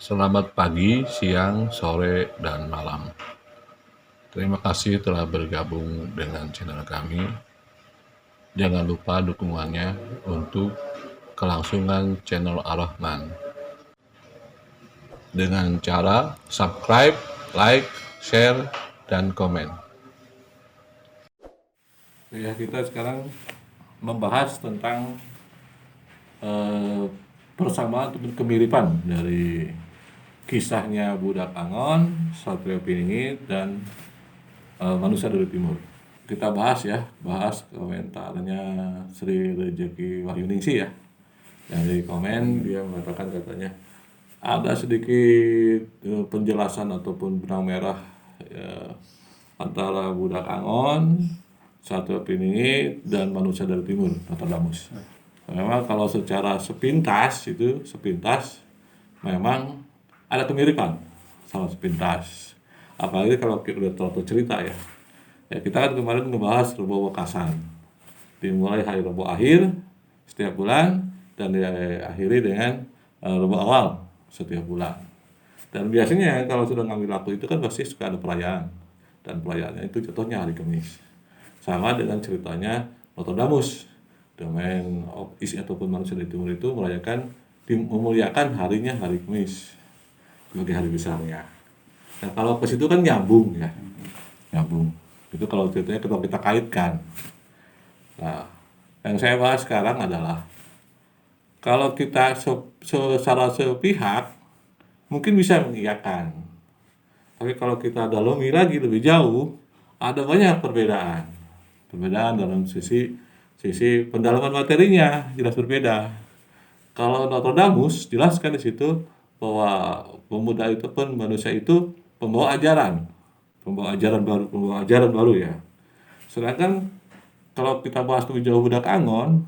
Selamat pagi, siang, sore, dan malam. Terima kasih telah bergabung dengan channel kami. Jangan lupa dukungannya untuk kelangsungan channel Ar-Rahman dengan cara subscribe, like, share, dan komen. Ya, kita sekarang membahas tentang persamaan atau kemiripan dari kisahnya Budak Angon, Satrio Piningit, dan Manusia dari Timur. Kita bahas komentarnya Sri Rejeki Wahyuningsi ya. Yang dari komen dia mengatakan katanya ada sedikit penjelasan ataupun benang merah antara Budak Angon, Satrio Piningit, dan Manusia dari Timur, Nostradamus. Memang kalau secara sepintas memang ada kemiripan sama sepintas. Apalagi kalau kita udah tahu cerita ya. Ya kita kan kemarin ngebahas Rebo Wekasan. Dimulai hari Rebo akhir setiap bulan dan diakhiri dengan Rebo awal setiap bulan. Dan biasanya kalau sudah ngambil waktu itu kan pasti suka ada perayaan. Dan perayaannya itu jatuhnya hari Kamis. Sama dengan ceritanya Nostradamus. Domain of East ataupun Manusia dari Timur itu memuliakan harinya hari Kamis sebagai hari besarnya. Nah kalau ke situ kan nyambung ya, nyambung. Itu kalau ceritanya kita kaitkan. Nah, yang saya bahas sekarang adalah kalau kita secara sepihak mungkin bisa mengiyakan. Tapi kalau kita dalami lagi lebih jauh, ada banyak perbedaan. Perbedaan dalam sisi pendalaman materinya jelas berbeda. Kalau Nostradamus jelaskan di situ bahwa pemuda itu pun manusia itu pembawa ajaran baru ya. Sedangkan kalau kita bahas lebih jauh Budak Angon,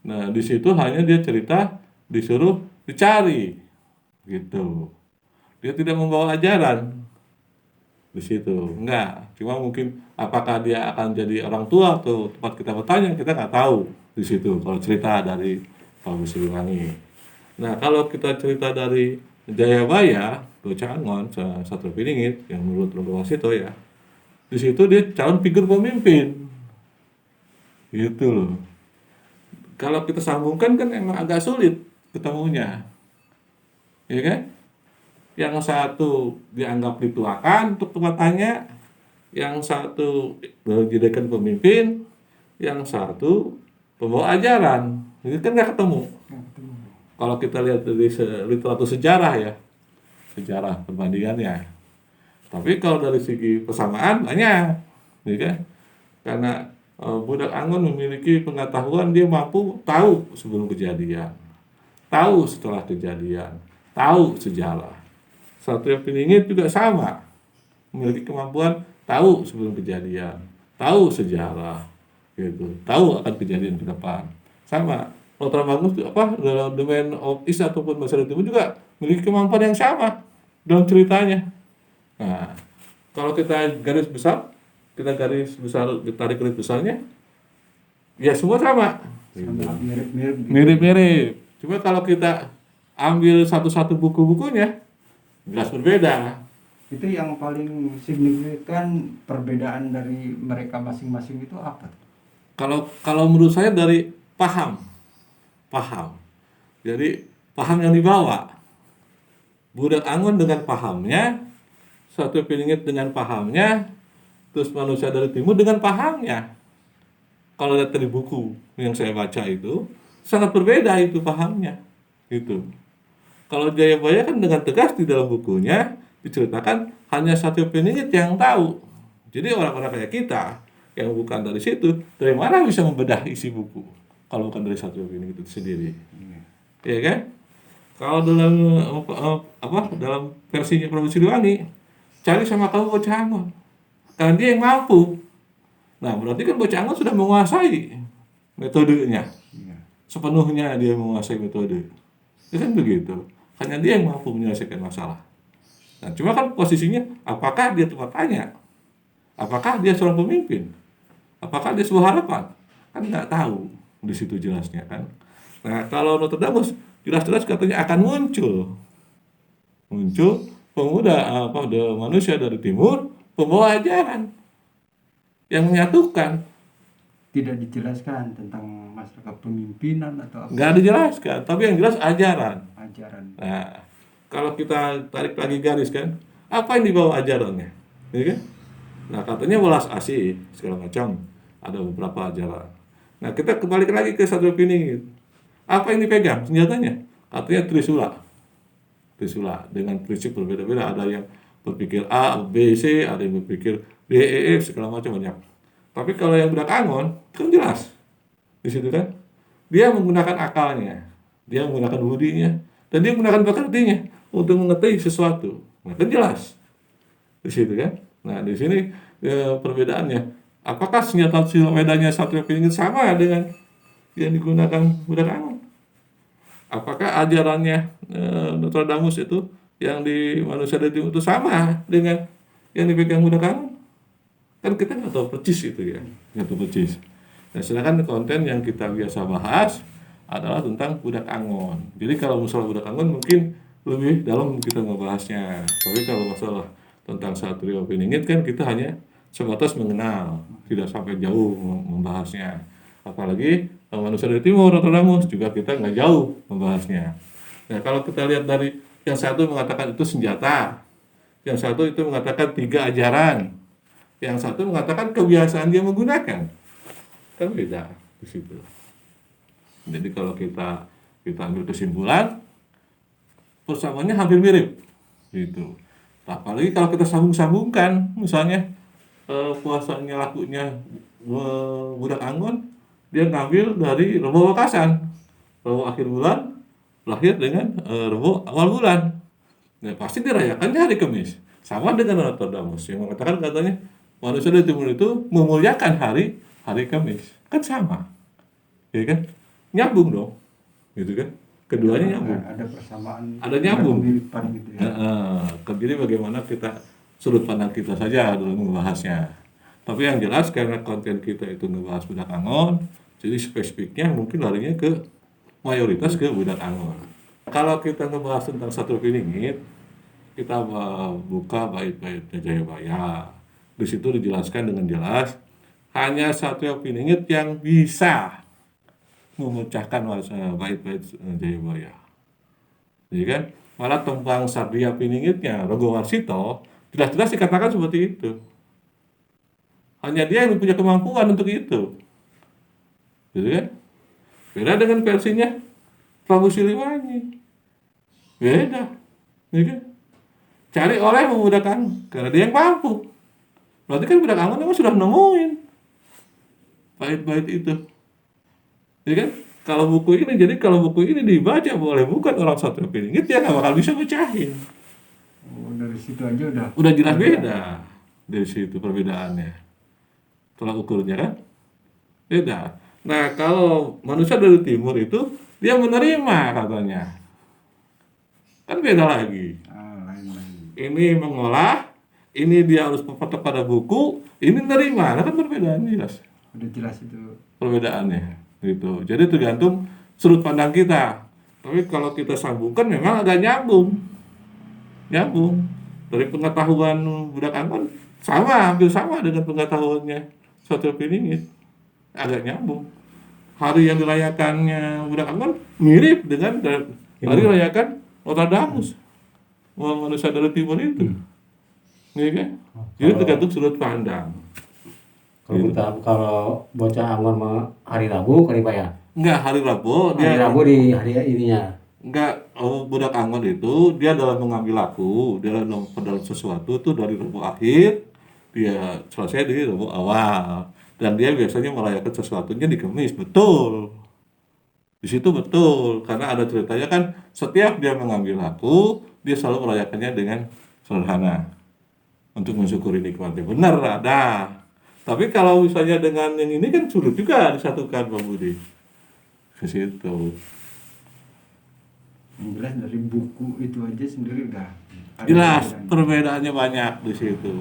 nah di situ hanya dia cerita disuruh dicari gitu. Dia tidak membawa ajaran di situ, enggak. Cuma mungkin apakah dia akan jadi orang tua atau tempat kita bertanya, kita nggak tahu di situ kalau cerita dari Pak Siliwangi. Nah kalau kita cerita dari Jayabaya, Bocah Angon, Satrio Piningit yang menurut Romo Wasito ya, di situ dia calon figur pemimpin, gitu loh. Kalau kita sambungkan kan emang agak sulit ketemunya, ya kan? Yang satu dianggap dituakan untuk tempatnya, yang satu dijadikan pemimpin, yang satu pembawa ajaran. Itu kan nggak ketemu. Kalau kita lihat dari literatur sejarah ya, sejarah perbandingannya. Tapi kalau dari segi persamaan banyak, ya kan? Karena Budak Angon memiliki pengetahuan, dia mampu tahu sebelum kejadian, tahu setelah kejadian, tahu sejarah. Satrio Piningit juga sama, memiliki kemampuan tahu sebelum kejadian, tahu sejarah, gitu, tahu akan kejadian ke depan. Sama, Nostradamus dalam domain of East ataupun Masyarakat Timur juga memiliki kemampuan yang sama dalam ceritanya. Nah, kalau kita tarik garis besarnya, ya semua sama. Mirip-mirip. Cuma kalau kita ambil satu-satu buku-bukunya, jelas berbeda. Itu yang paling signifikan perbedaan dari mereka masing-masing itu apa? Kalau menurut saya dari paham. Jadi paham yang dibawa. Budak Angon dengan pahamnya, Satrio Piningit dengan pahamnya, terus Manusia dari Timur dengan pahamnya. Kalau lihat dari buku yang saya baca itu sangat berbeda itu pahamnya, gitu. Kalau Jayabaya kan dengan tegas di dalam bukunya diceritakan hanya Satrio Piningit yang tahu. Jadi orang-orang kayak kita yang bukan dari situ, dari mana bisa membedah isi buku kalau bukan dari Satrio Piningit itu sendiri, ya kan? Kalau dalam dalam versinya Prabu Siliwangi, cari sama kamu Bocah Angon, karena dia yang mampu. Nah berarti kan Bocah Angon sudah menguasai metodenya, sepenuhnya dia menguasai metode. Itu kan begitu. Hanya dia yang mampu menyelesaikan masalah. Nah, cuma kan posisinya, apakah dia tempat tanya? Apakah dia seorang pemimpin? Apakah dia sebuah harapan? Kan nggak tahu di situ jelasnya kan. Nah, kalau Nostradamus jelas-jelas katanya akan muncul muncul manusia dari timur pembawa ajaran yang menyatukan. Tidak dijelaskan tentang masalah kepemimpinan atau apa Nggak dijelaskan, tapi yang jelas ajaran. ajaran. Nah, kalau kita tarik lagi garis kan, apa yang dibawa ajarannya? Ya kan? Nah, katanya welas asih segala macam, ada beberapa ajaran. Nah, kita kembali lagi ke Satrio Piningit. Apa yang dipegang senjatanya? Katanya Trisula. Trisula dengan prinsip berbeda-beda. Ada yang berpikir A, B, C, ada yang berpikir D, E, F, segala macam banyak. Tapi kalau yang Budak Angon, kan jelas di situ kan, dia menggunakan akalnya, dia menggunakan budinya, dan dia menggunakan pekertinya untuk mengetahui sesuatu. Nah, kan jelas di situ kan. Nah, di sini perbedaannya. Apakah senjata medanya Satrio Piningit sama dengan yang digunakan Budak Angon? Apakah ajarannya Nostradamus itu yang di manusia dari timur itu sama dengan yang dipegang Budak Angon? Kan kita nggak tahu persis itu ya, nggak tahu persis. Nah, sedangkan konten yang kita biasa bahas adalah tentang Budak Angon. Jadi kalau masalah Budak Angon mungkin lebih dalam kita ngebahasnya. Tapi kalau masalah tentang Satrio Piningit kan kita hanya sebatas mengenal, tidak sampai jauh membahasnya. Apalagi manusia dari timur atau Nostradamus juga kita nggak jauh membahasnya. Nah, kalau kita lihat dari yang satu mengatakan itu senjata, yang satu itu mengatakan 3 ajaran, yang satu mengatakan kebiasaan dia menggunakan, kan beda di situ. Jadi kalau kita ambil kesimpulan, persamaannya hampir mirip, gitu. Apalagi kalau kita sambung-sambungkan, misalnya puasanya lakunya Budak Angon, dia ngambil dari Rebo Wakasan, Rebo akhir bulan, lahir dengan Rebo awal bulan. Nah, pasti dirayakannya hari Kamis. Sama dengan Nostradamus yang mengatakan katanya manusia dari timur itu memuliakan hari Kamis. Kan sama. Ya kan? Nyambung dong. Gitu kan? Keduanya nyambung. Ada persamaan, Ada nyambung. kemiripan gitu ya. Jadi bagaimana kita sudut pandang kita saja dalam membahasnya. Tapi yang jelas karena konten kita itu ngebahas Budak Angon, jadi spesifiknya mungkin larinya ke mayoritas ke Budak Angon. Kalau kita ngebahas tentang Satrio Piningit, kita buka bait-baitnya Jayabaya. Di situ dijelaskan dengan jelas hanya Satrio Piningit yang bisa memecahkan bait-bait Jayabaya. Jadi kan malah tembang Satrio Piningitnya Rogo Warsito jelas-jelas dikatakan seperti itu. Hanya dia yang punya kemampuan untuk itu. Gitu kan? Beda dengan versinya Prabu Siliwangi. Beda. Gitu kan? Cari oleh Budak Angon karena dia yang mampu. Berarti kan Budak Angon memang sudah nemuin bait-bait itu. Jadi kan kalau buku ini dibaca boleh bukan orang Satrio Piningit, dia nggak bakal bisa mecahin. Oh, dari situ aja Udah jelas beda dari situ perbedaannya. Tolak ukurnya kan beda. Nah, kalau manusia dari timur itu dia menerima katanya. Kan beda lagi. lain-lain. Ini mengolah, ini dia harus memfoto pada buku, ini nerima. Nah, kan perbedaan jelas. Udah jelas itu. Perbedaannya gitu. Jadi tergantung sudut pandang kita. Tapi kalau kita sambungkan memang agak nyambung. Dari pengetahuan Budak Angon hampir sama dengan pengetahuannya Satrio Piningit. Agak nyambung. Hari yang dirayakannya Budak Angon mirip dengan hari rayakan Nostradamus. Manusia dari timur itu. Iya kan? Jadi tergantung sudut pandang. Kalau bocah Angon hari Rabu kali Pak ya? Enggak, hari Rabu Hari Rabu di hari ininya. enggak, Budak Angon itu dia dalam mengambil laku, dia dalam sesuatu itu dari Rabu akhir, dia selesai di Rabu awal. Dan dia biasanya merayakan sesuatunya di Kamis, betul. Di situ betul, karena ada ceritanya kan setiap dia mengambil laku, dia selalu merayakannya dengan sederhana. Untuk mensyukuri nikmatnya. Benar ada. Tapi kalau misalnya dengan yang ini kan sulit juga disatukan Pak Budi. Ke situ. Yang jelas dari buku itu aja sendiri udah ada Jelas perbedaan. perbedaannya banyak di situ.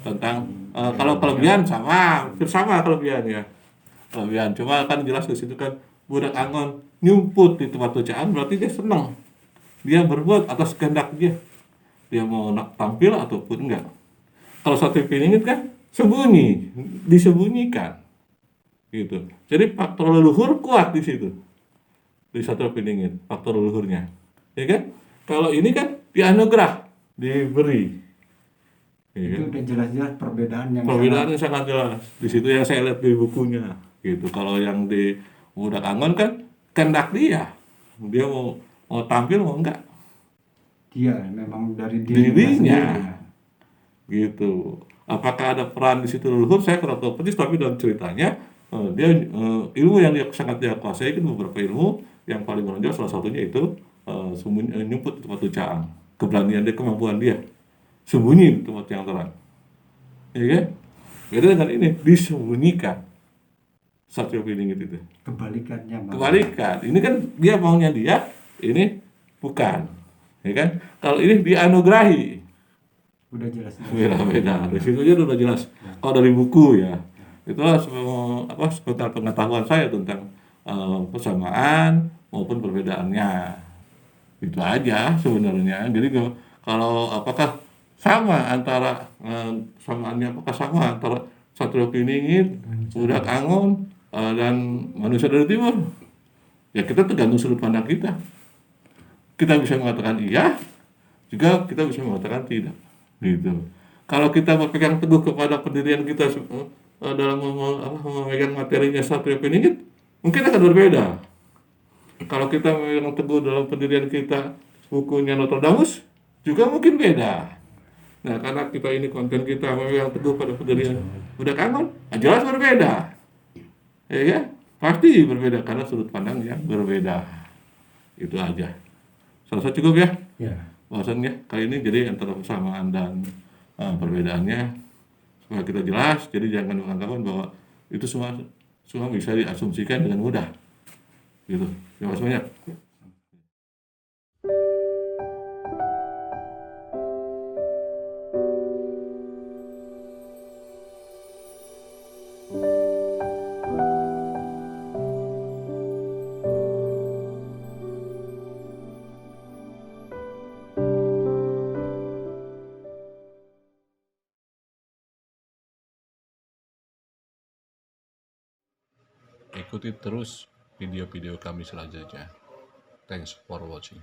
Tentang kalau kelebihan sama kelebihannya. Kelebihan cuma kan jelas di situ kan Budak Angon nyumput di tempat bacaan berarti dia senang. dia berbuat atas kehendak dia mau tampil ataupun enggak. Kalau satria piningit kan sembunyi, disembunyikan gitu. Jadi faktor leluhur kuat di situ, di satria piningit faktor leluhurnya, ya kan. Kalau ini kan dianugerah, diberi, ya Itu kan? udah jelas-jelas perbedaan yang Perbedaannya sangat jelas. Di situ yang saya lihat di bukunya, gitu. Kalau yang di Budak Angon kan kehendak dia mau tampil mau enggak, dia memang dari dirinya, sendiri. gitu. Apakah ada peran di situ leluhur? Saya kurang tahu persis, tapi dalam ceritanya dia ilmu yang dia sangat dia kuasai kan beberapa ilmu yang paling menonjol salah satunya itu nyumput di tempat caang. Keberanian dia, kemampuan dia sembunyi di tempat yang terang, ya kan? Beda dengan ini disembunyikan satria piningit itu. Kebalikannya Bang. Kebalikan, ini kan dia maunya dia, ini bukan, ya kan? Kalau ini dianugerahi, Udah jelas. beda-beda. Dari situ aja udah jelas. Kalau dari buku ya, itulah seputar pengetahuan saya tentang persamaan maupun perbedaannya. Itu aja sebenarnya. Jadi kalau apakah sama antara samaannya apakah sama antara satria piningit, budak Angon dan manusia dari timur? Ya kita tergantung sudut pandang kita. Kita bisa mengatakan iya, juga kita bisa mengatakan tidak. Gitu. Kalau kita berpegang teguh kepada pendirian kita dalam memegang materinya satria piningit, mungkin akan berbeda. Kalau kita memegang teguh dalam pendirian kita bukunya Nostradamus, juga mungkin beda. Nah, karena kita ini konten kita memegang teguh pada pendirian Budak Angon, jelas berbeda. Ya, pasti berbeda karena sudut pandang yang berbeda. Itu aja. Selesai cukup ya Ya. bahasannya kali ini. Jadi antara persamaan dan perbedaannya supaya kita jelas. Jadi jangan mengatakan bahwa itu semua bisa diasumsikan dengan mudah. Gitu. Terima kasih banyak. Ikuti terus video-video kami selanjutnya. Thanks for watching.